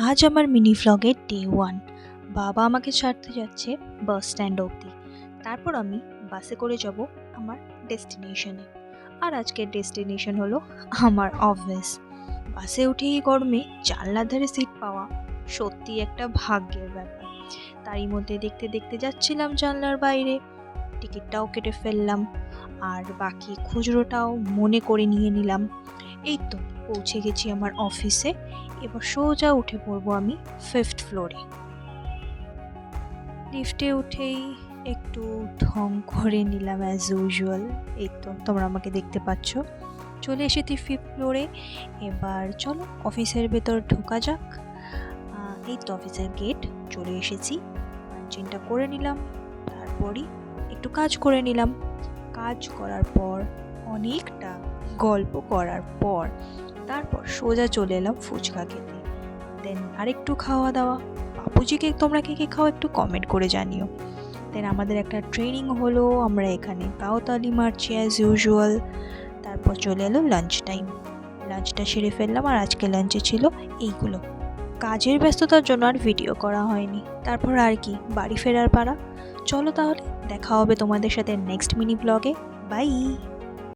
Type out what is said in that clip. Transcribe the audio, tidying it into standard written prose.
আজ আমার mini ভ্লগের day 1। বাবা আমাকে ছাড়তে যাচ্ছে বাস স্ট্যান্ড অবধি। তারপর আমি বাসে করে যাব আমার ডেস্টিনেশনে। আর আজকের ডেস্টিনেশন হলো আমার অফিস। বাসে উঠেই গরমে জানলার ধারে সিট পাওয়া সত্যি একটা ভাগ্যের ব্যাপার। তারই মধ্যে দেখতে দেখতে যাচ্ছিলাম জানলার বাইরে, টিকিটটাও কেটে ফেললাম আর বাকি খুচরোটাও মনে করে নিয়ে নিলাম। এই তো পৌঁছে গেছি আমার অফিসে। এবার সোজা উঠে পড়বো আমি 5th ফ্লোরে। লিফটে উঠেই একটু ঢং করে নিলাম অ্যাজ ইউজুয়াল। এই তো তোমরা আমাকে দেখতে পাচ্ছ, চলে এসেছি 5th ফ্লোরে। এবার চলো অফিসের ভেতর ঢোকা যাক। এই তো অফিসের গেট, চলে এসেছি। পাঞ্চিংটা করে নিলাম, তারপরই একটু কাজ করে নিলাম। কাজ করার পর অনেকটা গল্প করার পর তারপর সোজা চলে এলাম ফুচকা খেতে। দেন আরেকটু খাওয়া দাওয়া। বাপুজিকে তোমরা কে কে খাও একটু কমেন্ট করে জানিও। দেন আমাদের একটা ট্রেনিং হলো, আমরা এখানে কাউতালি মারছি অ্যাজ ইউজুয়াল। তারপর চলে এলো লাঞ্চ টাইম, লাঞ্চটা সেরে ফেললাম। আর আজকে লাঞ্চে ছিল এইগুলো। কাজের ব্যস্ততার জন্য আর ভিডিও করা হয়নি। তারপর আর কি, বাড়ি ফেরার পালা। চলো তাহলে দেখা হবে তোমাদের সাথে নেক্সট মিনি ব্লগে। বাই।